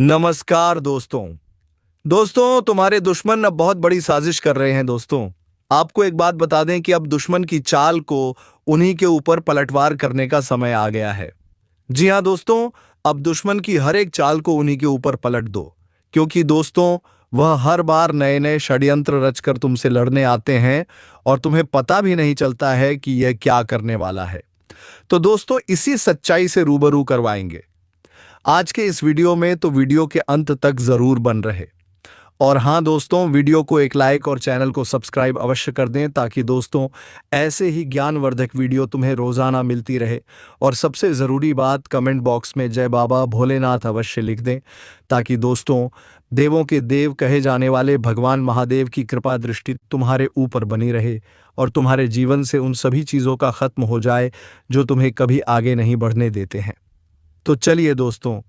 नमस्कार दोस्तों। तुम्हारे दुश्मन अब बहुत बड़ी साजिश कर रहे हैं दोस्तों। आपको एक बात बता दें कि अब दुश्मन की चाल को उन्हीं के ऊपर पलटवार करने का समय आ गया है। जी हाँ दोस्तों, अब दुश्मन की हर एक चाल को उन्हीं के ऊपर पलट दो, क्योंकि दोस्तों वह हर बार नए नए षड्यंत्र रचकर तुमसे लड़ने आते हैं और तुम्हें पता भी नहीं चलता है कि यह क्या करने वाला है। तो दोस्तों इसी सच्चाई से रूबरू करवाएंगे आज के इस वीडियो में, तो वीडियो के अंत तक जरूर बन रहे। और हाँ दोस्तों, वीडियो को एक लाइक और चैनल को सब्सक्राइब अवश्य कर दें, ताकि दोस्तों ऐसे ही ज्ञानवर्धक वीडियो तुम्हें रोजाना मिलती रहे। और सबसे ज़रूरी बात, कमेंट बॉक्स में जय बाबा भोलेनाथ अवश्य लिख दें, ताकि दोस्तों देवों के देव कहे जाने वाले भगवान महादेव की कृपा दृष्टि तुम्हारे ऊपर बनी रहे और तुम्हारे जीवन से उन सभी चीज़ों का खत्म हो जाए जो तुम्हें कभी आगे नहीं बढ़ने देते हैं। तो चलिए दोस्तों,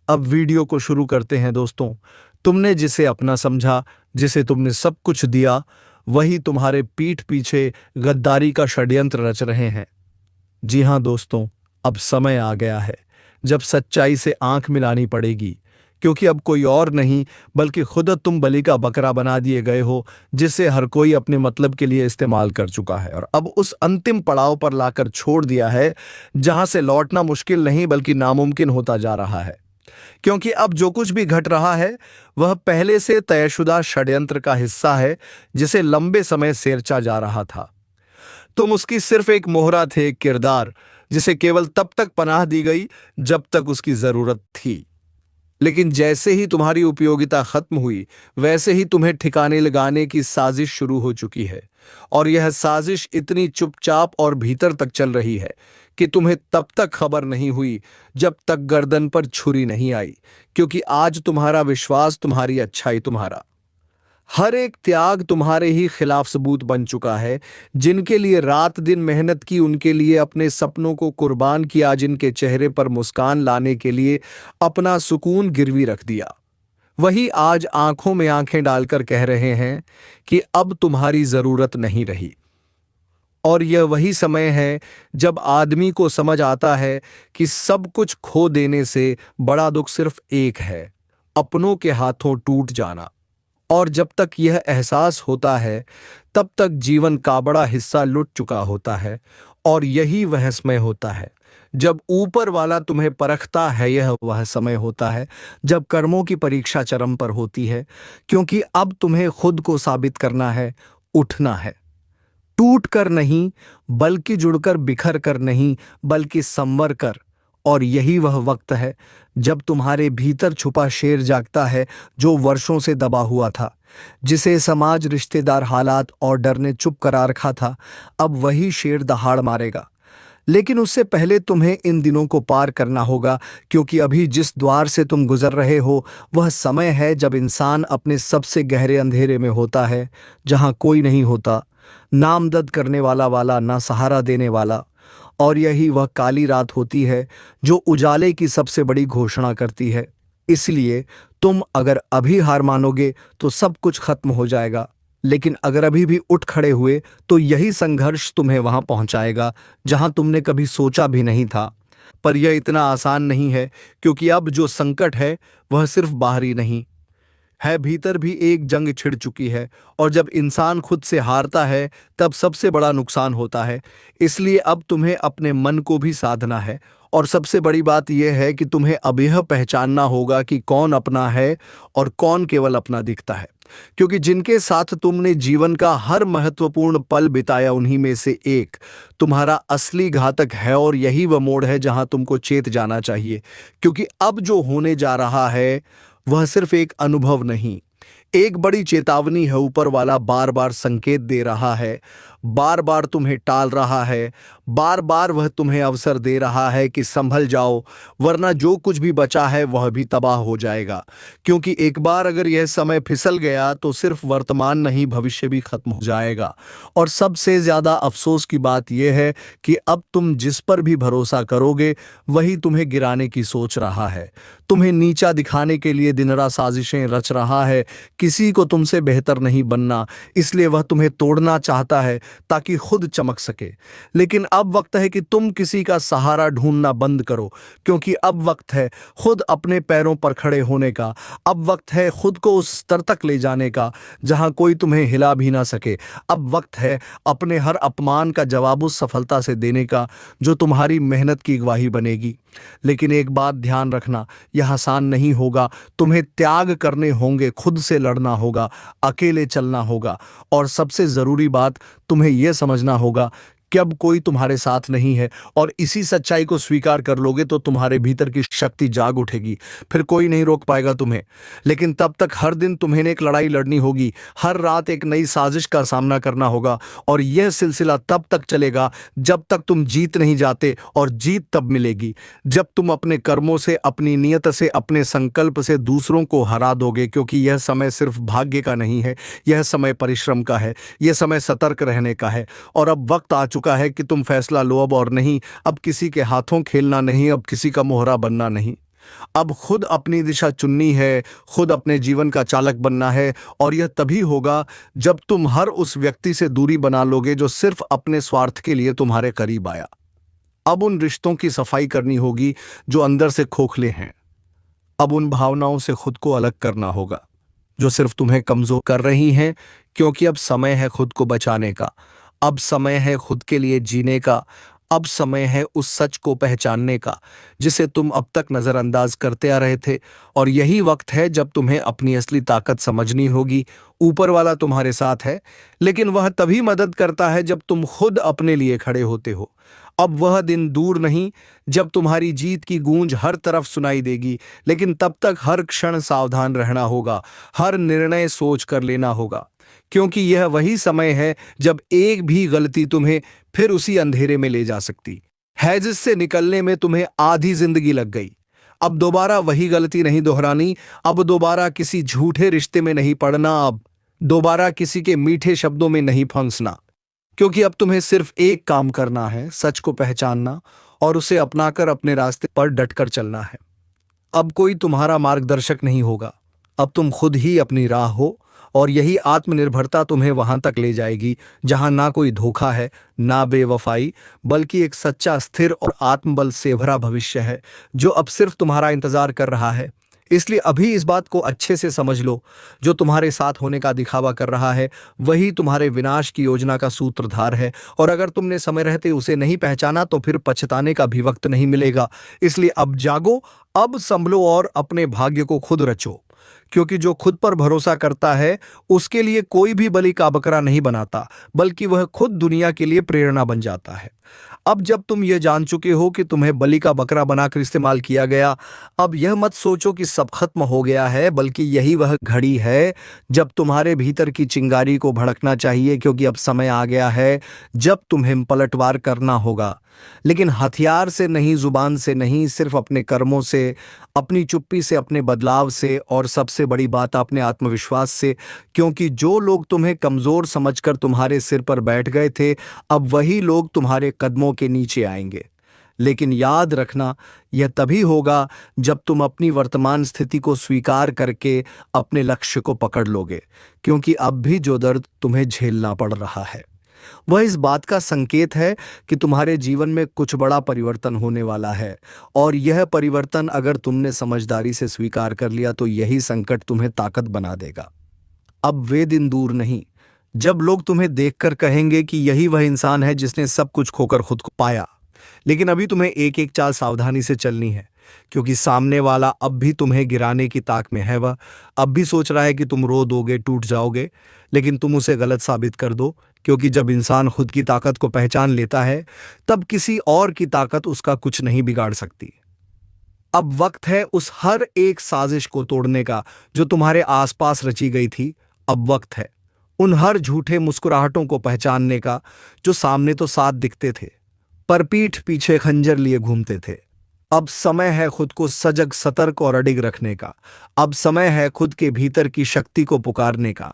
अब वीडियो को शुरू करते हैं। दोस्तों तुमने जिसे अपना समझा, जिसे तुमने सब कुछ दिया, वही तुम्हारे पीठ पीछे गद्दारी का षड्यंत्र रच रहे हैं। जी हाँ दोस्तों, अब समय आ गया है जब सच्चाई से आंख मिलानी पड़ेगी, क्योंकि अब कोई और नहीं बल्कि खुद तुम बलि का बकरा बना दिए गए हो, जिसे हर कोई अपने मतलब के लिए इस्तेमाल कर चुका है और अब उस अंतिम पड़ाव पर लाकर छोड़ दिया है जहां से लौटना मुश्किल नहीं बल्कि नामुमकिन होता जा रहा है। क्योंकि अब जो कुछ भी घट रहा है वह पहले से तयशुदा षड्यंत्र का हिस्सा है, जिसे लंबे समय सेरचा जा रहा था। तुम उसकी सिर्फ एक मोहरा थे, एक किरदार, जिसे केवल तब तक पनाह दी गई जब तक उसकी जरूरत थी। लेकिन जैसे ही तुम्हारी उपयोगिता खत्म हुई, वैसे ही तुम्हें ठिकाने लगाने की साजिश शुरू हो चुकी है। और यह साजिश इतनी चुपचाप और भीतर तक चल रही है कि तुम्हें तब तक खबर नहीं हुई जब तक गर्दन पर छुरी नहीं आई। क्योंकि आज तुम्हारा विश्वास, तुम्हारी अच्छाई, तुम्हारा हर एक त्याग तुम्हारे ही खिलाफ सबूत बन चुका है। जिनके लिए रात दिन मेहनत की, उनके लिए अपने सपनों को कुर्बान किया, जिनके चेहरे पर मुस्कान लाने के लिए अपना सुकून गिरवी रख दिया, वही आज आंखों में आंखें डालकर कह रहे हैं कि अब तुम्हारी जरूरत नहीं रही। और यह वही समय है जब आदमी को समझ आता है कि सब कुछ खो देने से बड़ा दुख सिर्फ एक है, अपनों के हाथों टूट जाना। और जब तक यह एहसास होता है, तब तक जीवन का बड़ा हिस्सा लुट चुका होता है। और यही वह समय होता है जब ऊपर वाला तुम्हें परखता है। यह वह समय होता है जब कर्मों की परीक्षा चरम पर होती है, क्योंकि अब तुम्हें खुद को साबित करना है, उठना है। टूट कर नहीं बल्कि जुड़कर, बिखर कर नहीं बल्कि संवर कर। और यही वह वक्त है जब तुम्हारे भीतर छुपा शेर जागता है, जो वर्षों से दबा हुआ था, जिसे समाज, रिश्तेदार, हालात और डर ने चुप करा रखा था। अब वही शेर दहाड़ मारेगा। लेकिन उससे पहले तुम्हें इन दिनों को पार करना होगा, क्योंकि अभी जिस द्वार से तुम गुजर रहे हो वह समय है जब इंसान अपने सबसे गहरे अंधेरे में होता है, जहां कोई नहीं होता, नामदद करने वाला ना सहारा देने वाला। और यही वह काली रात होती है जो उजाले की सबसे बड़ी घोषणा करती है। इसलिए तुम अगर अभी हार मानोगे तो सब कुछ खत्म हो जाएगा, लेकिन अगर अभी भी उठ खड़े हुए तो यही संघर्ष तुम्हें वहां पहुंचाएगा जहां तुमने कभी सोचा भी नहीं था। पर यह इतना आसान नहीं है, क्योंकि अब जो संकट है वह सिर्फ बाहरी नहीं है, भीतर भी एक जंग छिड़ चुकी है। और जब इंसान खुद से हारता है तब सबसे बड़ा नुकसान होता है। इसलिए अब तुम्हें अपने मन को भी साधना है। और सबसे बड़ी बात यह है कि तुम्हें अब यह पहचानना होगा कि कौन अपना है और कौन केवल अपना दिखता है। क्योंकि जिनके साथ तुमने जीवन का हर महत्वपूर्ण पल बिताया, उन्हीं में से एक तुम्हारा असली घातक है। और यही वह मोड़ है जहां तुमको चेत जाना चाहिए, क्योंकि अब जो होने जा रहा है वह सिर्फ एक अनुभव नहीं, एक बड़ी चेतावनी है। ऊपर वाला बार बार संकेत दे रहा है, बार बार तुम्हें टाल रहा है, बार बार वह तुम्हें अवसर दे रहा है कि संभल जाओ, वरना जो कुछ भी बचा है वह भी तबाह हो जाएगा। क्योंकि एक बार अगर यह समय फिसल गया तो सिर्फ वर्तमान नहीं, भविष्य भी खत्म हो जाएगा। और सबसे ज्यादा अफसोस की बात यह है कि अब तुम जिस पर भी भरोसा करोगे वही तुम्हें गिराने की सोच रहा है, तुम्हें नीचा दिखाने के लिए दिन रात साजिशें रच रहा है। किसी को तुमसे बेहतर नहीं बनना, इसलिए वह तुम्हें तोड़ना चाहता है ताकि खुद चमक सके। लेकिन अब वक्त है कि तुम किसी का सहारा ढूंढना बंद करो, क्योंकि अब वक्त है खुद अपने पैरों पर खड़े होने का। अब वक्त है खुद को उस स्तर तक ले जाने का जहां कोई तुम्हें हिला भी ना सके। अब वक्त है अपने हर अपमान का जवाब उस सफलता से देने का जो तुम्हारी मेहनत की गवाही बनेगी। लेकिन एक बात ध्यान रखना, यह आसान नहीं होगा। तुम्हें त्याग करने होंगे, खुद से लड़ना होगा, अकेले चलना होगा, और सबसे जरूरी बात, तुम्हें यह समझना होगा कि अब कोई तुम्हारे साथ नहीं है। और इसी सच्चाई को स्वीकार कर लोगे तो तुम्हारे भीतर की शक्ति जाग उठेगी। फिर कोई नहीं रोक पाएगा तुम्हें। लेकिन तब तक हर दिन तुम्हें एक लड़ाई लड़नी होगी, हर रात एक नई साजिश का सामना करना होगा। और यह सिलसिला तब तक चलेगा जब तक तुम जीत नहीं जाते, और जीत तब मिलेगी जब तुम अपने कर्मों से, अपनी नियत से, अपने संकल्प से दूसरों को हरा दोगे। क्योंकि यह समय सिर्फ भाग्य का नहीं है, यह समय परिश्रम का है, यह समय सतर्क रहने का है। और अब वक्त आ चुका है कि तुम फैसला लो अब, और नहीं, अब किसी के हाथों खेलना नहीं, अब किसी का मोहरा बनना नहीं। अब खुद अपनी दिशा चुननी है, खुद अपने जीवन का चालक बनना है। और यह तभी होगा जब तुम हर उस व्यक्ति से दूरी बना लोगे जो सिर्फ अपने स्वार्थ के लिए तुम्हारे करीब आया। अब उन रिश्तों की सफाई करनी होगी जो अंदर से खोखले हैं। अब उन भावनाओं से खुद को अलग करना होगा जो सिर्फ तुम्हें कमजोर कर रही हैं। क्योंकि अब समय है खुद को बचाने का, अब समय है खुद के लिए जीने का, अब समय है उस सच को पहचानने का जिसे तुम अब तक नजरअंदाज करते आ रहे थे। और यही वक्त है जब तुम्हें अपनी असली ताकत समझनी होगी। ऊपर वाला तुम्हारे साथ है, लेकिन वह तभी मदद करता है जब तुम खुद अपने लिए खड़े होते हो। अब वह दिन दूर नहीं जब तुम्हारी जीत की गूंज हर तरफ सुनाई देगी। लेकिन तब तक हर क्षण सावधान रहना होगा, हर निर्णय सोच कर लेना होगा। क्योंकि यह वही समय है जब एक भी गलती तुम्हें फिर उसी अंधेरे में ले जा सकती है जिससे निकलने में तुम्हें आधी जिंदगी लग गई। अब दोबारा वही गलती नहीं दोहरानी, अब दोबारा किसी झूठे रिश्ते में नहीं पड़ना, अब दोबारा किसी के मीठे शब्दों में नहीं फंसना। क्योंकि अब तुम्हें सिर्फ एक काम करना है, सच को पहचानना और उसे अपनाकर अपने रास्ते पर डटकर चलना है। अब कोई तुम्हारा मार्गदर्शक नहीं होगा, अब तुम खुद ही अपनी राह हो। और यही आत्मनिर्भरता तुम्हें वहां तक ले जाएगी जहां ना कोई धोखा है, ना बेवफाई, बल्कि एक सच्चा, स्थिर और आत्मबल से भरा भविष्य है जो अब सिर्फ तुम्हारा इंतजार कर रहा है। इसलिए अभी इस बात को अच्छे से समझ लो, जो तुम्हारे साथ होने का दिखावा कर रहा है वही तुम्हारे विनाश की योजना का सूत्रधार है। और अगर तुमने समय रहते उसे नहीं पहचाना तो फिर पछताने का भी वक्त नहीं मिलेगा। इसलिए अब जागो, अब संभलो और अपने भाग्य को खुद रचो। क्योंकि जो खुद पर भरोसा करता है उसके लिए कोई भी बलि का बकरा नहीं बनाता, बल्कि वह खुद दुनिया के लिए प्रेरणा बन जाता है। अब जब तुम ये जान चुके हो कि तुम्हें बलि का बकरा बनाकर इस्तेमाल किया गया, अब यह मत सोचो कि सब खत्म हो गया है, बल्कि यही वह घड़ी है जब तुम्हारे भीतर की चिंगारी को भड़कना चाहिए। क्योंकि अब समय आ गया है जब तुम्हें पलटवार करना होगा, लेकिन हथियार से नहीं, जुबान से नहीं, सिर्फ अपने कर्मों से, अपनी चुप्पी से, अपने बदलाव से, और सबसे बड़ी बात अपने आत्मविश्वास से। क्योंकि जो लोग तुम्हें कमजोर समझकर तुम्हारे सिर पर बैठ गए थे, अब वही लोग तुम्हारे कदमों के नीचे आएंगे। लेकिन याद रखना, यह तभी होगा जब तुम अपनी वर्तमान स्थिति को स्वीकार करके अपने लक्ष्य को पकड़ लोगे। क्योंकि अब भी जो दर्द तुम्हें झेलना पड़ रहा है वह इस बात का संकेत है कि तुम्हारे जीवन में कुछ बड़ा परिवर्तन होने वाला है। और यह परिवर्तन अगर तुमने समझदारी से स्वीकार कर लिया तो यही संकट तुम्हें ताकत बना देगा। अब वे दिन दूर नहीं जब लोग तुम्हें देखकर कहेंगे कि यही वह इंसान है जिसने सब कुछ खोकर खुद को पाया। लेकिन अभी तुम्हें एक एक चाल सावधानी से चलनी है, क्योंकि सामने वाला अब भी तुम्हें गिराने की ताक में है। वह अब भी सोच रहा है कि तुम रो दोगे, टूट जाओगे, लेकिन तुम उसे गलत साबित कर दो। क्योंकि जब इंसान खुद की ताकत को पहचान लेता है तब किसी और की ताकत उसका कुछ नहीं बिगाड़ सकती। अब वक्त है उस हर एक साजिश को तोड़ने का जो तुम्हारे आसपास रची गई थी। अब वक्त है उन हर झूठे मुस्कुराहटों को पहचानने का जो सामने तो साथ दिखते थे पर पीठ पीछे खंजर लिए घूमते थे। अब समय है खुद को सजग, सतर्क और अडिग रखने का। अब समय है खुद के भीतर की शक्ति को पुकारने का,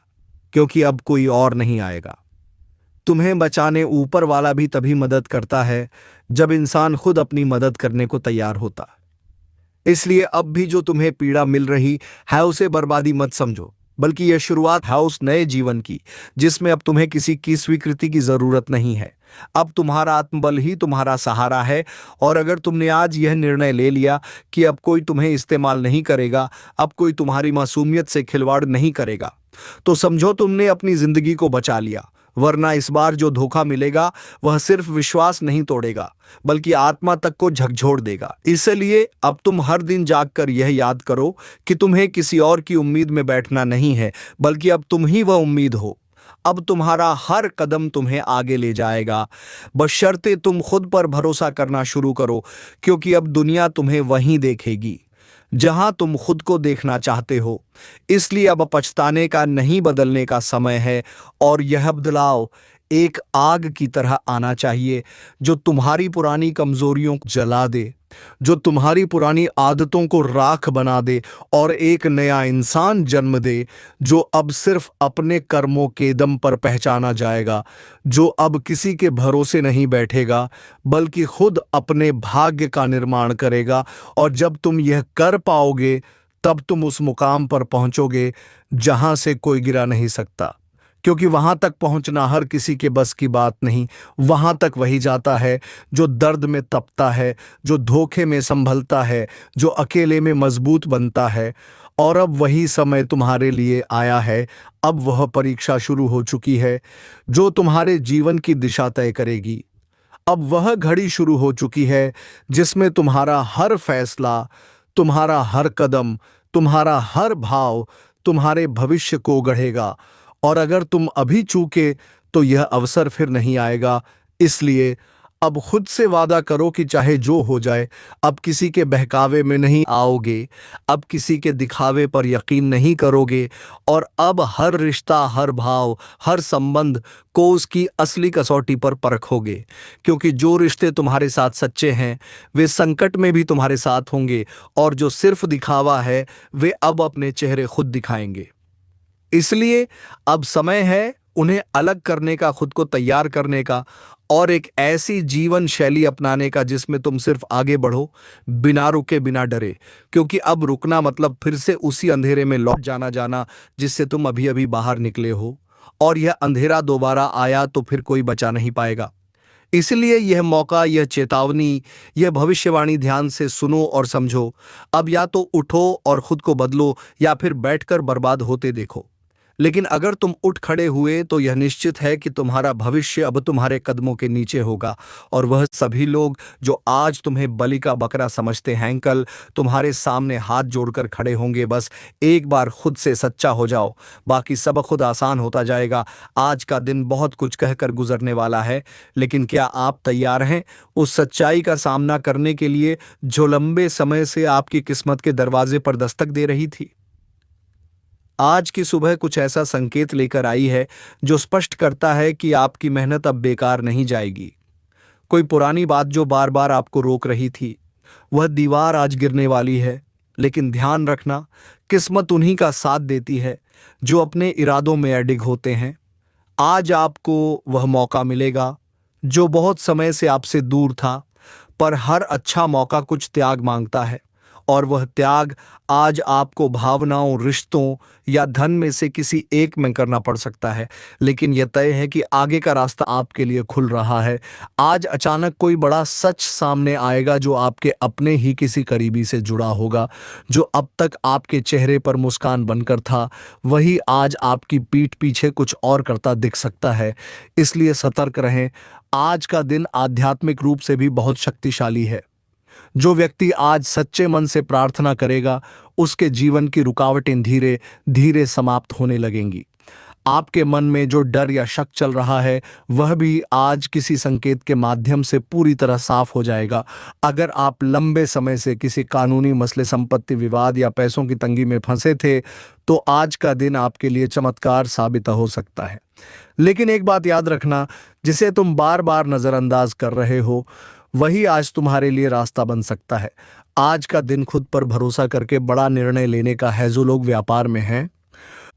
क्योंकि अब कोई और नहीं आएगा। तुम्हें बचाने ऊपर वाला भी तभी मदद करता है जब इंसान खुद अपनी मदद करने को तैयार होता। इसलिए अब भी जो तुम्हें पीड़ा मिल रही है उसे बर्बादी मत समझो। बल्कि यह शुरुआत है उस नए जीवन की जिसमें अब तुम्हें किसी की स्वीकृति की जरूरत नहीं है। अब तुम्हारा आत्मबल ही तुम्हारा सहारा है। और अगर तुमने आज यह निर्णय ले लिया कि अब कोई तुम्हें इस्तेमाल नहीं करेगा, अब कोई तुम्हारी मासूमियत से खिलवाड़ नहीं करेगा, तो समझो तुमने अपनी जिंदगी को बचा लिया। वरना इस बार जो धोखा मिलेगा वह सिर्फ विश्वास नहीं तोड़ेगा बल्कि आत्मा तक को झकझोर देगा। इसलिए अब तुम हर दिन जागकर यह याद करो कि तुम्हें किसी और की उम्मीद में बैठना नहीं है, बल्कि अब तुम ही वह उम्मीद हो। अब तुम्हारा हर कदम तुम्हें आगे ले जाएगा, बशर्ते तुम खुद पर भरोसा करना शुरू करो, क्योंकि अब दुनिया तुम्हें वहीं देखेगी जहां तुम खुद को देखना चाहते हो। इसलिए अब पछताने का नहीं, बदलने का समय है। और यह बदलाव एक आग की तरह आना चाहिए जो तुम्हारी पुरानी कमजोरियों को जला दे, जो तुम्हारी पुरानी आदतों को राख बना दे और एक नया इंसान जन्म दे जो अब सिर्फ अपने कर्मों के दम पर पहचाना जाएगा, जो अब किसी के भरोसे नहीं बैठेगा बल्कि खुद अपने भाग्य का निर्माण करेगा। और जब तुम यह कर पाओगे तब तुम उस मुकाम पर पहुंचोगे जहां से कोई गिरा नहीं सकता, क्योंकि वहां तक पहुंचना हर किसी के बस की बात नहीं। वहां तक वही जाता है जो दर्द में तपता है, जो धोखे में संभलता है, जो अकेले में मजबूत बनता है। और अब वही समय तुम्हारे लिए आया है। अब वह परीक्षा शुरू हो चुकी है जो तुम्हारे जीवन की दिशा तय करेगी। अब वह घड़ी शुरू हो चुकी है जिसमें तुम्हारा हर फैसला, तुम्हारा हर कदम, तुम्हारा हर भाव तुम्हारे भविष्य को गढ़ेगा। और अगर तुम अभी चूके तो यह अवसर फिर नहीं आएगा। इसलिए अब खुद से वादा करो कि चाहे जो हो जाए अब किसी के बहकावे में नहीं आओगे, अब किसी के दिखावे पर यकीन नहीं करोगे। और अब हर रिश्ता, हर भाव, हर संबंध को उसकी असली कसौटी पर परखोगे, क्योंकि जो रिश्ते तुम्हारे साथ सच्चे हैं वे संकट में भी तुम्हारे साथ होंगे, और जो सिर्फ दिखावा है वे अब अपने चेहरे खुद दिखाएंगे। इसलिए अब समय है उन्हें अलग करने का, खुद को तैयार करने का और एक ऐसी जीवन शैली अपनाने का जिसमें तुम सिर्फ आगे बढ़ो, बिना रुके, बिना डरे। क्योंकि अब रुकना मतलब फिर से उसी अंधेरे में लौट जाना जिससे तुम अभी अभी बाहर निकले हो, और यह अंधेरा दोबारा आया तो फिर कोई बचा नहीं पाएगा। इसलिए यह मौका, यह चेतावनी, यह भविष्यवाणी ध्यान से सुनो और समझो। अब या तो उठो और खुद को बदलो या फिर बैठकर बर्बाद होते देखो। लेकिन अगर तुम उठ खड़े हुए तो यह निश्चित है कि तुम्हारा भविष्य अब तुम्हारे कदमों के नीचे होगा। और वह सभी लोग जो आज तुम्हें बलि का बकरा समझते हैं, कल तुम्हारे सामने हाथ जोड़कर खड़े होंगे। बस एक बार खुद से सच्चा हो जाओ, बाकी सब खुद आसान होता जाएगा। आज का दिन बहुत कुछ कहकर गुजरने वाला है, लेकिन क्या आप तैयार हैं उस सच्चाई का सामना करने के लिए जो लंबे समय से आपकी किस्मत के दरवाजे पर दस्तक दे रही थी? आज की सुबह कुछ ऐसा संकेत लेकर आई है जो स्पष्ट करता है कि आपकी मेहनत अब बेकार नहीं जाएगी। कोई पुरानी बात जो बार बार आपको रोक रही थी, वह दीवार आज गिरने वाली है। लेकिन ध्यान रखना, किस्मत उन्हीं का साथ देती है जो अपने इरादों में अडिग होते हैं। आज आपको वह मौका मिलेगा जो बहुत समय से आपसे दूर था, पर हर अच्छा मौका कुछ त्याग मांगता है, और वह त्याग आज आपको भावनाओं, रिश्तों या धन में से किसी एक में करना पड़ सकता है। लेकिन यह तय है कि आगे का रास्ता आपके लिए खुल रहा है। आज अचानक कोई बड़ा सच सामने आएगा जो आपके अपने ही किसी करीबी से जुड़ा होगा। जो अब तक आपके चेहरे पर मुस्कान बनकर था, वही आज आपकी पीठ पीछे कुछ और करता दिख सकता है। इसलिए सतर्क रहें। आज का दिन आध्यात्मिक रूप से भी बहुत शक्तिशाली है। जो व्यक्ति आज सच्चे मन से प्रार्थना करेगा, उसके जीवन की रुकावटें धीरे धीरे समाप्त होने लगेंगी। आपके मन में जो डर या शक चल रहा है, वह भी आज किसी संकेत के माध्यम से पूरी तरह साफ हो जाएगा। अगर आप लंबे समय से किसी कानूनी मसले, संपत्ति विवाद या पैसों की तंगी में फंसे थे, तो आज का दिन आपके लिए चमत्कार साबित हो सकता है। लेकिन एक बात याद रखना, जिसे तुम बार बार नजरअंदाज कर रहे हो, वही आज तुम्हारे लिए रास्ता बन सकता है। आज का दिन खुद पर भरोसा करके बड़ा निर्णय लेने का है। जो लोग व्यापार में हैं,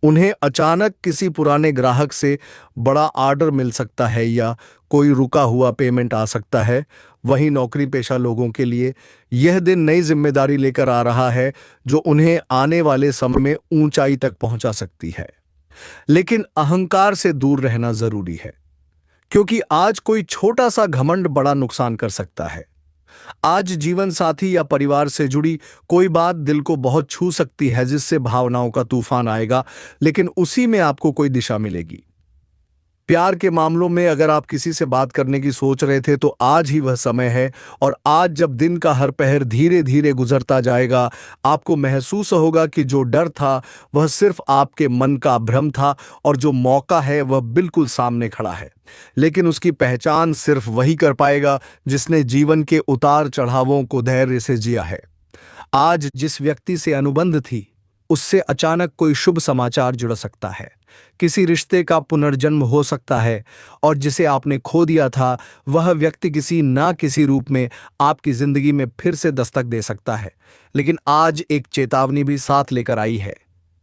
उन्हें अचानक किसी पुराने ग्राहक से बड़ा ऑर्डर मिल सकता है या कोई रुका हुआ पेमेंट आ सकता है। वहीं नौकरी पेशा लोगों के लिए यह दिन नई जिम्मेदारी लेकर आ रहा है जो उन्हें आने वाले समय में ऊंचाई तक पहुंचा सकती है। लेकिन अहंकार से दूर रहना जरूरी है, क्योंकि आज कोई छोटा सा घमंड बड़ा नुकसान कर सकता है। आज जीवन साथी या परिवार से जुड़ी कोई बात दिल को बहुत छू सकती है, जिससे भावनाओं का तूफान आएगा, लेकिन उसी में आपको कोई दिशा मिलेगी। प्यार के मामलों में अगर आप किसी से बात करने की सोच रहे थे तो आज ही वह समय है। और आज जब दिन का हर पहर धीरे धीरे गुजरता जाएगा, आपको महसूस होगा कि जो डर था वह सिर्फ आपके मन का भ्रम था, और जो मौका है वह बिल्कुल सामने खड़ा है। लेकिन उसकी पहचान सिर्फ वही कर पाएगा जिसने जीवन के उतार चढ़ावों को धैर्य से जिया है। आज जिस व्यक्ति से अनुबंध थी, उससे अचानक कोई शुभ समाचार जुड़ सकता है, किसी रिश्ते का पुनर्जन्म हो सकता है, और जिसे आपने खो दिया था वह व्यक्ति किसी ना किसी रूप में आपकी जिंदगी में फिर से दस्तक दे सकता है। लेकिन आज एक चेतावनी भी साथ लेकर आई है।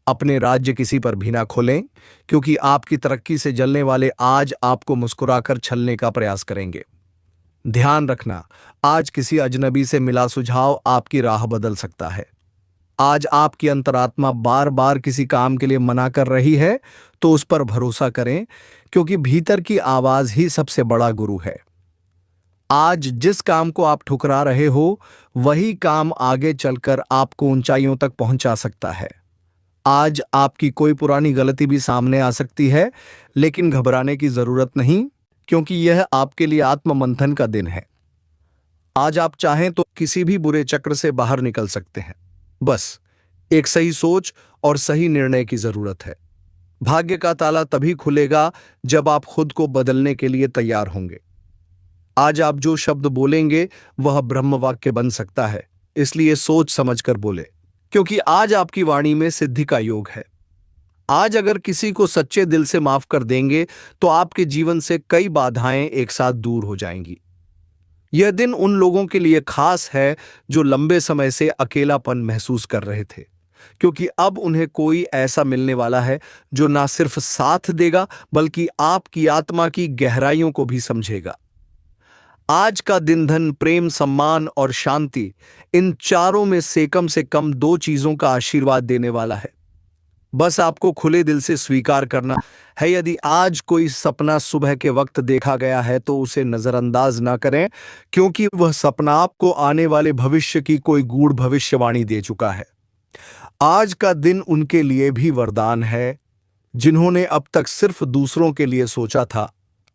अपने राज्य किसी पर भी ना खोलें, क्योंकि आपकी तरक्की से जलने वाले आज आपको मुस्कुराकर छलने का प्रयास करेंगे। ध्यान रखना, आज किसी अजनबी से मिला सुझाव आपकी राह बदल सकता है। आज आपकी अंतरात्मा बार बार किसी काम के लिए मना कर रही है, तो उस पर भरोसा करें, क्योंकि भीतर की आवाज ही सबसे बड़ा गुरु है। आज जिस काम को आप ठुकरा रहे हो, वही काम आगे चलकर आपको ऊंचाइयों तक पहुंचा सकता है। आज आपकी कोई पुरानी गलती भी सामने आ सकती है, लेकिन घबराने की जरूरत नहीं, क्योंकि यह आपके लिए आत्ममंथन का दिन है। आज आप चाहें तो किसी भी बुरे चक्र से बाहर निकल सकते हैं। बस एक सही सोच और सही निर्णय की जरूरत है। भाग्य का ताला तभी खुलेगा जब आप खुद को बदलने के लिए तैयार होंगे। आज आप जो शब्द बोलेंगे वह ब्रह्म वाक्य बन सकता है, इसलिए सोच समझकर बोले, क्योंकि आज आपकी वाणी में सिद्धि का योग है। आज अगर किसी को सच्चे दिल से माफ कर देंगे तो आपके जीवन से कई बाधाएं एक साथ दूर हो जाएंगी। यह दिन उन लोगों के लिए खास है जो लंबे समय से अकेलापन महसूस कर रहे थे, क्योंकि अब उन्हें कोई ऐसा मिलने वाला है जो ना सिर्फ साथ देगा बल्कि आपकी आत्मा की गहराइयों को भी समझेगा। आज का दिन धन, प्रेम, सम्मान और शांति, इन चारों में से कम 2 चीजों का आशीर्वाद देने वाला है। बस आपको खुले दिल से स्वीकार करना है। यदि आज कोई सपना सुबह के वक्त देखा गया है तो उसे नजरअंदाज ना करें, क्योंकि वह सपना आपको आने वाले भविष्य की कोई गूढ़ भविष्यवाणी दे चुका है। आज का दिन उनके लिए भी वरदान है जिन्होंने अब तक सिर्फ दूसरों के लिए सोचा था।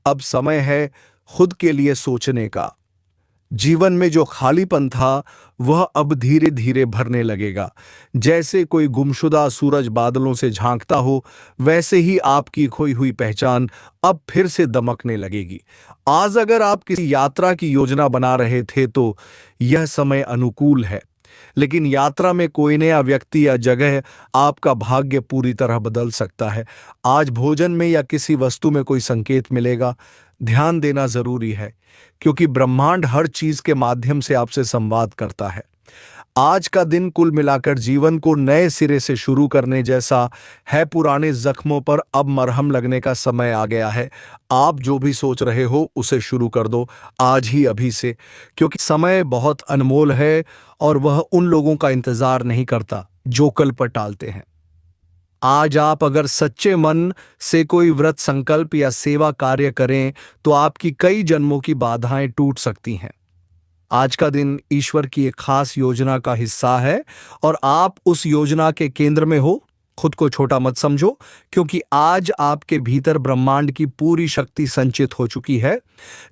अब समय है खुद के लिए सोचने का। जीवन में जो खालीपन था वह अब धीरे धीरे भरने लगेगा। जैसे कोई गुमशुदा सूरज बादलों से झांकता हो, वैसे ही आपकी खोई हुई पहचान अब फिर से दमकने लगेगी। आज अगर आप किसी यात्रा की योजना बना रहे थे तो यह समय अनुकूल है, लेकिन यात्रा में कोई नया व्यक्ति या जगह आपका भाग्य पूरी तरह बदल सकता है। आज भोजन में या किसी वस्तु में कोई संकेत मिलेगा। ध्यान देना जरूरी है, क्योंकि ब्रह्मांड हर चीज के माध्यम से आपसे संवाद करता है। आज का दिन कुल मिलाकर जीवन को नए सिरे से शुरू करने जैसा है। पुराने जख्मों पर अब मरहम लगने का समय आ गया है। आप जो भी सोच रहे हो उसे शुरू कर दो आज ही, अभी से, क्योंकि समय बहुत अनमोल है और वह उन लोगों का इंतजार नहीं करता जो कल पर टालते हैं। आज आप अगर सच्चे मन से कोई व्रत, संकल्प या सेवा कार्य करें तो आपकी कई जन्मों की बाधाएं टूट सकती हैं। आज का दिन ईश्वर की एक खास योजना का हिस्सा है और आप उस योजना के केंद्र में हो। खुद को छोटा मत समझो, क्योंकि आज आपके भीतर ब्रह्मांड की पूरी शक्ति संचित हो चुकी है।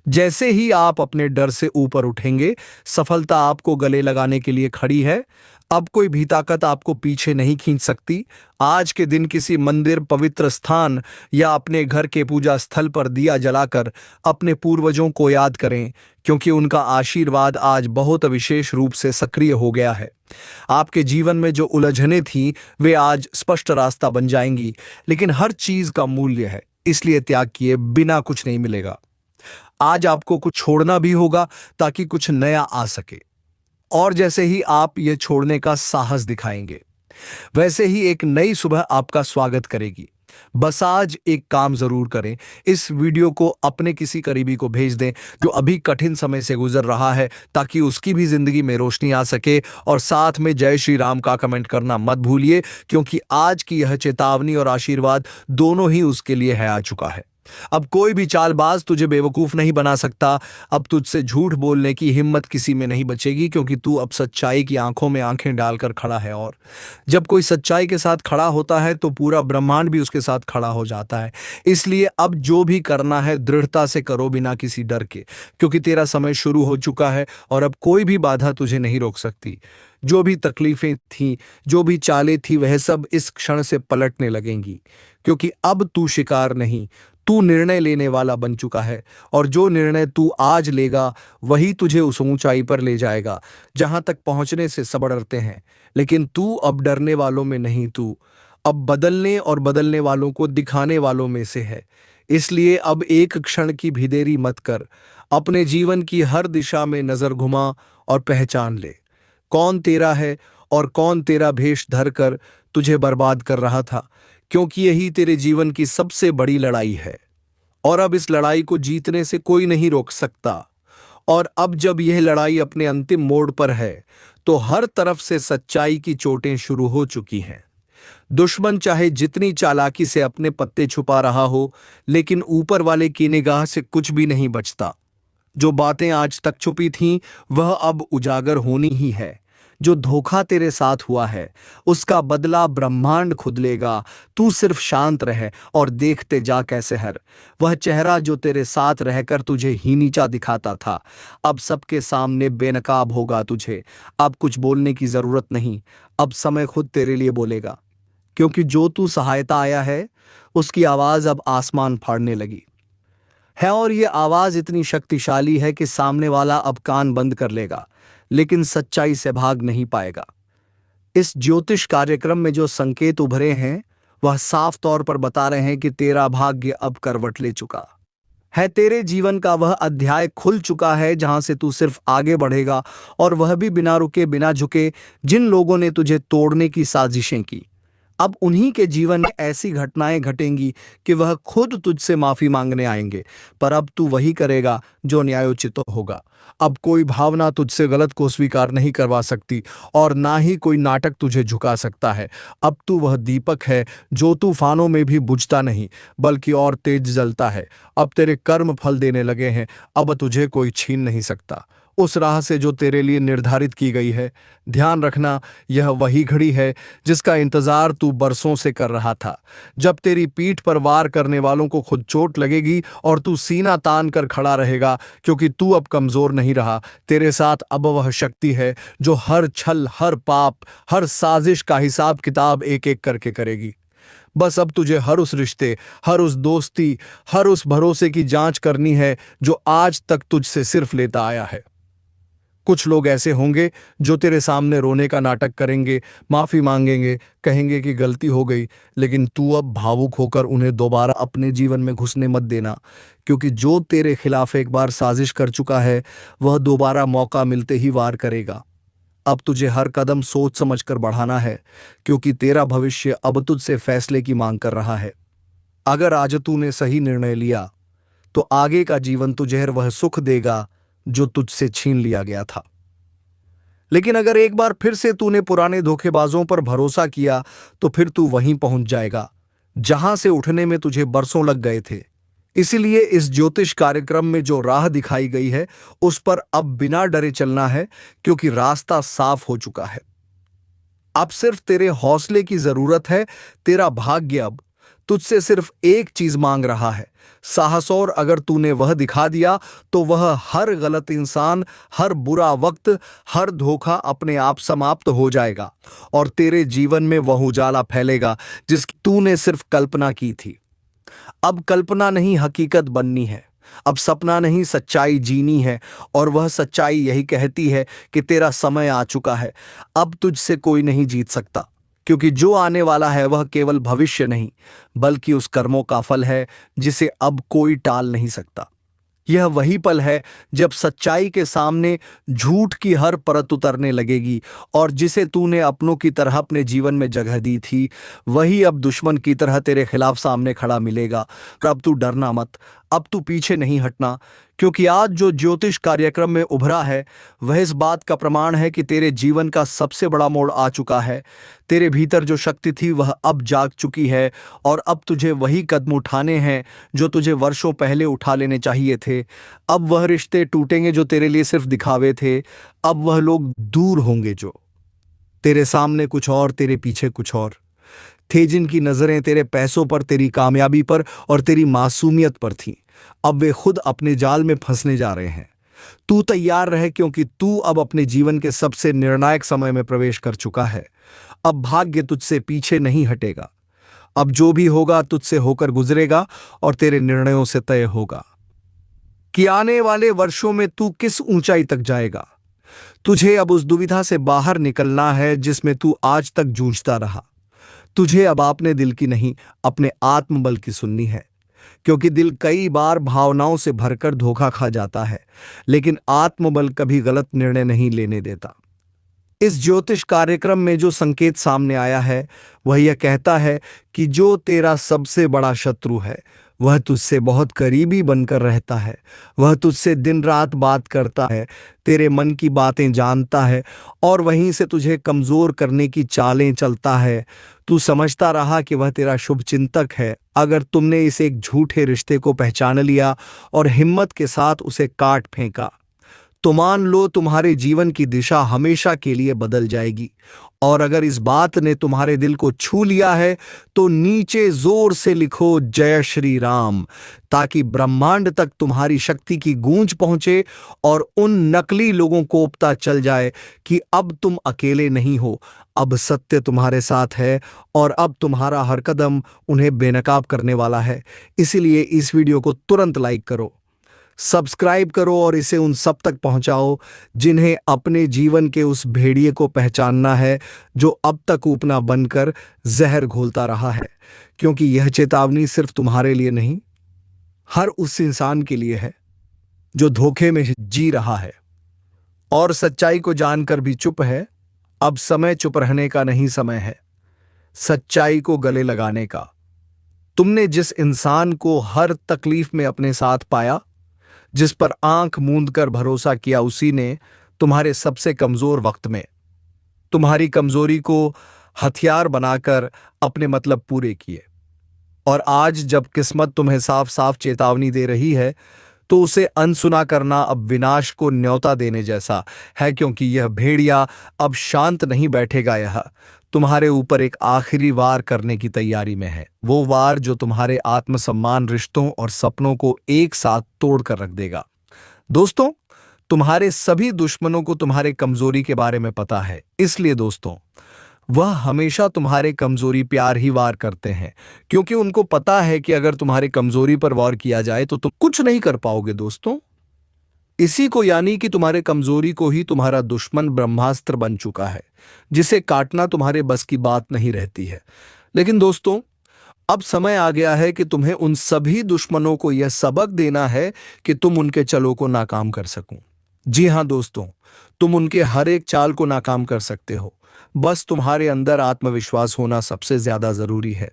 जैसे ही आप अपने डर से ऊपर उठेंगे, सफलता आपको गले लगाने के लिए खड़ी है। अब कोई भी ताकत आपको पीछे नहीं खींच सकती। आज के दिन किसी मंदिर, पवित्र स्थान या अपने घर के पूजा स्थल पर दिया जलाकर अपने पूर्वजों को याद करें, क्योंकि उनका आशीर्वाद आज बहुत विशेष रूप से सक्रिय हो गया है। आपके जीवन में जो उलझनें थीं वे आज स्पष्ट रास्ता बन जाएंगी। लेकिन हर चीज का मूल्य है, इसलिए त्याग किए बिना कुछ नहीं मिलेगा। आज आपको कुछ छोड़ना भी होगा ताकि कुछ नया आ सके। और जैसे ही आप ये छोड़ने का साहस दिखाएंगे, वैसे ही एक नई सुबह आपका स्वागत करेगी। बस आज एक काम जरूर करें, इस वीडियो को अपने किसी करीबी को भेज दें जो अभी कठिन समय से गुजर रहा है, ताकि उसकी भी जिंदगी में रोशनी आ सके। और साथ में जय श्री राम का कमेंट करना मत भूलिए, क्योंकि आज की यह चेतावनी और आशीर्वाद दोनों ही उसके लिए है आ चुका है। अब कोई भी चालबाज तुझे बेवकूफ नहीं बना सकता। अब तुझसे झूठ बोलने की हिम्मत किसी में नहीं बचेगी, क्योंकि तू अब सच्चाई की आंखों में आंखें डालकर खड़ा है। और जब कोई सच्चाई के साथ खड़ा होता है तो पूरा ब्रह्मांड भी उसके साथ खड़ा हो जाता है। इसलिए अब जो भी करना है दृढ़ता से करो, बिना किसी डर के, क्योंकि तेरा समय शुरू हो चुका है और अब कोई भी बाधा तुझे नहीं रोक सकती। जो भी तकलीफें थीं, जो भी चालें थी, वह सब इस क्षण से पलटने लगेंगी, क्योंकि अब तू शिकार नहीं, तू निर्णय लेने वाला बन चुका है। और जो निर्णय तू आज लेगा वही तुझे उस ऊंचाई पर ले जाएगा जहां तक पहुंचने से सब डरते हैं। लेकिन तू अब डरने वालों में नहीं, तू अब बदलने और बदलने वालों को दिखाने वालों में से है। इसलिए अब एक क्षण की भी देरी मत कर, अपने जीवन की हर दिशा में नजर घुमा और पहचान ले कौन तेरा है और कौन तेरा भेष धरकर तुझे बर्बाद कर रहा था, क्योंकि यही तेरे जीवन की सबसे बड़ी लड़ाई है। और अब इस लड़ाई को जीतने से कोई नहीं रोक सकता। और अब जब यह लड़ाई अपने अंतिम मोड़ पर है तो हर तरफ से सच्चाई की चोटें शुरू हो चुकी हैं। दुश्मन चाहे जितनी चालाकी से अपने पत्ते छुपा रहा हो, लेकिन ऊपर वाले की निगाह से कुछ भी नहीं बचता। जो बातें आज तक छुपी थीं वह अब उजागर होनी ही है। जो धोखा तेरे साथ हुआ है उसका बदला ब्रह्मांड खुद लेगा। तू सिर्फ शांत रहे और देखते जा कैसे वह चेहरा जो तेरे साथ रहकर तुझे ही नीचा दिखाता था, अब सबके सामने बेनकाब होगा तुझे। अब कुछ बोलने की जरूरत नहीं, अब समय खुद तेरे लिए बोलेगा, क्योंकि जो तू सहायता आया है उसकी आवाज अब आसमान फाड़ने लगी है। और ये आवाज इतनी शक्तिशाली है कि सामने वाला अब कान बंद कर लेगा, लेकिन सच्चाई से भाग नहीं पाएगा। इस ज्योतिष कार्यक्रम में जो संकेत उभरे हैं वह साफ तौर पर बता रहे हैं कि तेरा भाग्य अब करवट ले चुका है। तेरे जीवन का वह अध्याय खुल चुका है जहां से तू सिर्फ आगे बढ़ेगा, और वह भी बिना रुके बिना झुके। जिन लोगों ने तुझे तोड़ने की साजिशें की, अब उन्हीं के जीवन में ऐसी घटनाएं घटेंगी कि वह खुद तुझसे माफी मांगने आएंगे। पर अब तू वही करेगा जो न्यायोचित होगा। अब कोई भावना तुझसे गलत को स्वीकार नहीं करवा सकती, और ना ही कोई नाटक तुझे झुका सकता है। अब तू वह दीपक है जो तूफानों में भी बुझता नहीं, बल्कि और तेज जलता है। अब तेरे कर्म फल देने लगे हैं, अब तुझे कोई छीन नहीं सकता उस राह से जो तेरे लिए निर्धारित की गई है। ध्यान रखना, यह वही घड़ी है जिसका इंतजार तू बरसों से कर रहा था, जब तेरी पीठ पर वार करने वालों को खुद चोट लगेगी और तू सीना तान कर खड़ा रहेगा, क्योंकि तू अब कमजोर नहीं रहा। तेरे साथ अब वह शक्ति है जो हर छल, हर पाप, हर साजिश का हिसाब किताब एक एक करके करेगी। बस अब तुझे हर उस रिश्ते, हर उस दोस्ती, हर उस भरोसे की जांच करनी है जो आज तक तुझसे सिर्फ लेता आया है। कुछ लोग ऐसे होंगे जो तेरे सामने रोने का नाटक करेंगे, माफी मांगेंगे, कहेंगे कि गलती हो गई, लेकिन तू अब भावुक होकर उन्हें दोबारा अपने जीवन में घुसने मत देना, क्योंकि जो तेरे खिलाफ एक बार साजिश कर चुका है वह दोबारा मौका मिलते ही वार करेगा। अब तुझे हर कदम सोच समझ कर बढ़ाना है, क्योंकि तेरा भविष्य अब तुझसे फैसले की मांग कर रहा है। अगर आज तूने सही निर्णय लिया तो आगे का जीवन तुझे वह सुख देगा जो तुझसे छीन लिया गया था। लेकिन अगर एक बार फिर से तूने पुराने धोखेबाजों पर भरोसा किया तो फिर तू वहीं पहुंच जाएगा जहां से उठने में तुझे बरसों लग गए थे। इसीलिए इस ज्योतिष कार्यक्रम में जो राह दिखाई गई है उस पर अब बिना डरे चलना है, क्योंकि रास्ता साफ हो चुका है। अब सिर्फ तेरे हौसले की जरूरत है। तेरा भाग्य अब तुझसे सिर्फ एक चीज मांग रहा है, साहस। और अगर तूने वह दिखा दिया तो वह हर गलत इंसान, हर बुरा वक्त, हर धोखा अपने आप समाप्त हो जाएगा, और तेरे जीवन में वह उजाला फैलेगा जिसकी तूने सिर्फ कल्पना की थी। अब कल्पना नहीं, हकीकत बननी है। अब सपना नहीं, सच्चाई जीनी है। और वह सच्चाई यही कहती है कि तेरा समय आ चुका है। अब तुझसे कोई नहीं जीत सकता, क्योंकि जो आने वाला है वह केवल भविष्य नहीं, बल्कि उस कर्मों का फल है जिसे अब कोई टाल नहीं सकता। यह वही पल है जब सच्चाई के सामने झूठ की हर परत उतरने लगेगी, और जिसे तूने अपनों की तरह अपने जीवन में जगह दी थी वही अब दुश्मन की तरह तेरे खिलाफ सामने खड़ा मिलेगा। अब तू डरना मत, अब तू पीछे नहीं हटना, क्योंकि आज जो ज्योतिष कार्यक्रम में उभरा है वह इस बात का प्रमाण है कि तेरे जीवन का सबसे बड़ा मोड़ आ चुका है। तेरे भीतर जो शक्ति थी वह अब जाग चुकी है, और अब तुझे वही कदम उठाने हैं जो तुझे वर्षों पहले उठा लेने चाहिए थे। अब वह रिश्ते टूटेंगे जो तेरे लिए सिर्फ दिखावे थे। अब वह लोग दूर होंगे जो तेरे सामने कुछ और, तेरे पीछे कुछ और थे, जिनकी नजरें तेरे पैसों पर, तेरी कामयाबी पर और तेरी मासूमियत पर थीं। अब वे खुद अपने जाल में फंसने जा रहे हैं। तू तैयार रहे, क्योंकि तू अब अपने जीवन के सबसे निर्णायक समय में प्रवेश कर चुका है। अब भाग्य तुझसे पीछे नहीं हटेगा। अब जो भी होगा तुझसे होकर गुजरेगा और तेरे निर्णयों से तय होगा कि आने वाले वर्षों में तू किस ऊंचाई तक जाएगा। तुझे अब उस दुविधा से बाहर निकलना है जिसमें तू आज तक जूझता रहा। तुझे अब अपने दिल की नहीं, अपने आत्मबल की सुननी है, क्योंकि दिल कई बार भावनाओं से भरकर धोखा खा जाता है, लेकिन आत्मबल कभी गलत निर्णय नहीं लेने देता। इस ज्योतिष कार्यक्रम में जो संकेत सामने आया है वह यह कहता है कि जो तेरा सबसे बड़ा शत्रु है वह तुझसे बहुत करीबी बनकर रहता है। वह तुझसे दिन रात बात करता है, तेरे मन की बातें जानता है और वहीं से तुझे कमजोर करने की चालें चलता है। तू समझता रहा कि वह तेरा शुभचिंतक है। अगर तुमने इस एक झूठे रिश्ते को पहचान लिया और हिम्मत के साथ उसे काट फेंका तो मान लो तुम्हारे जीवन की दिशा हमेशा के लिए बदल जाएगी। और अगर इस बात ने तुम्हारे दिल को छू लिया है तो नीचे जोर से लिखो जय श्री राम, ताकि ब्रह्मांड तक तुम्हारी शक्ति की गूंज पहुंचे और उन नकली लोगों को पता चल जाए कि अब तुम अकेले नहीं हो, अब सत्य तुम्हारे साथ है और अब तुम्हारा हर कदम उन्हें बेनकाब करने वाला है। इसीलिए इस वीडियो को तुरंत लाइक करो, सब्सक्राइब करो और इसे उन सब तक पहुंचाओ जिन्हें अपने जीवन के उस भेड़िए को पहचानना है जो अब तक ऊपना बनकर जहर घोलता रहा है। क्योंकि यह चेतावनी सिर्फ तुम्हारे लिए नहीं, हर उस इंसान के लिए है जो धोखे में जी रहा है और सच्चाई को जानकर भी चुप है। अब समय चुप रहने का नहीं, समय है सच्चाई को गले लगाने का। तुमने जिस इंसान को हर तकलीफ में अपने साथ पाया, जिस पर आंख मूंद कर भरोसा किया, उसी ने तुम्हारे सबसे कमजोर वक्त में तुम्हारी कमजोरी को हथियार बनाकर अपने मतलब पूरे किए। और आज जब किस्मत तुम्हें साफ साफ चेतावनी दे रही है तो उसे अनसुना करना अब विनाश को न्योता देने जैसा है, क्योंकि यह भेड़िया अब शांत नहीं बैठेगा। यह तुम्हारे ऊपर एक आखिरी वार करने की तैयारी में है, वो वार जो तुम्हारे आत्मसम्मान, रिश्तों और सपनों को एक साथ तोड़ कर रख देगा। दोस्तों, तुम्हारे सभी दुश्मनों को तुम्हारे कमजोरी के बारे में पता है, इसलिए दोस्तों वह हमेशा तुम्हारे कमजोरी प्यार ही वार करते हैं, क्योंकि उनको पता है कि अगर तुम्हारे कमजोरी पर वार किया जाए तो तुम कुछ नहीं कर पाओगे। दोस्तों, इसी को, यानी कि तुम्हारे कमजोरी को ही तुम्हारा दुश्मन ब्रह्मास्त्र बन चुका है, जिसे काटना तुम्हारे बस की बात नहीं रहती है। लेकिन दोस्तों, अब समय आ गया है कि तुम्हें उन सभी दुश्मनों को यह सबक देना है कि तुम उनके चलों को नाकाम कर सको। जी हां दोस्तों, तुम उनके हर एक चाल को नाकाम कर सकते हो। बस तुम्हारे अंदर आत्मविश्वास होना सबसे ज्यादा जरूरी है।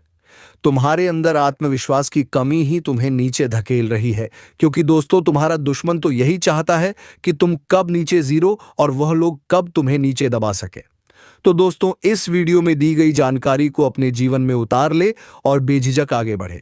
तुम्हारे अंदर आत्मविश्वास की कमी ही तुम्हें नीचे धकेल रही है, क्योंकि दोस्तों तुम्हारा दुश्मन तो यही चाहता है कि तुम कब नीचे जीरो और वह लोग कब तुम्हें नीचे दबा सके। तो दोस्तों, इस वीडियो में दी गई जानकारी को अपने जीवन में उतार ले और बेझिझक आगे बढ़े।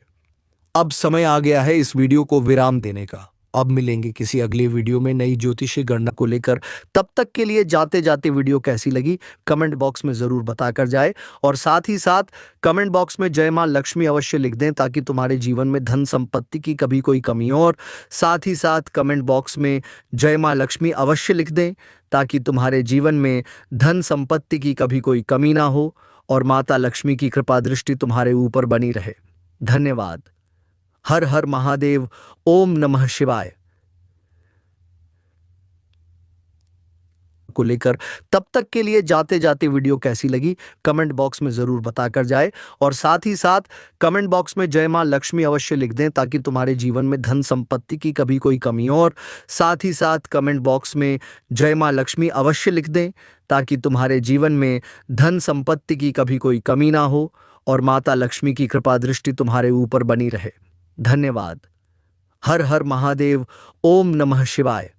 अब समय आ गया है इस वीडियो को विराम देने का। अब मिलेंगे किसी अगले वीडियो में नई ज्योतिषीय गणना को लेकर। तब तक के लिए जाते जाते वीडियो कैसी लगी कमेंट बॉक्स में जरूर बताकर जाए, और साथ ही साथ कमेंट बॉक्स में जय मां लक्ष्मी अवश्य लिख दें, ताकि तुम्हारे जीवन में धन संपत्ति की कभी कोई कमी हो। और साथ ही साथ कमेंट बॉक्स में जय मां लक्ष्मी अवश्य लिख दें, ताकि तुम्हारे जीवन में धन संपत्ति की कभी कोई कमी ना हो और माता लक्ष्मी की कृपा दृष्टि तुम्हारे ऊपर बनी रहे। धन्यवाद। हर हर महादेव। ओम नमः शिवाय। आपको लेकर। तब तक के लिए जाते जाते वीडियो कैसी लगी कमेंट बॉक्स में ज़रूर बताकर जाए, और साथ ही साथ कमेंट बॉक्स में जय माँ लक्ष्मी अवश्य लिख दें ताकि तुम्हारे जीवन में धन संपत्ति की कभी कोई कमी हो। और साथ ही साथ कमेंट बॉक्स में जय माँ लक्ष्मी अवश्य लिख दें ताकि तुम्हारे जीवन में धन संपत्ति की कभी कोई कमी ना हो और माता लक्ष्मी की कृपा दृष्टि तुम्हारे ऊपर बनी रहे। धन्यवाद। हर हर महादेव। ओम नमः शिवाय।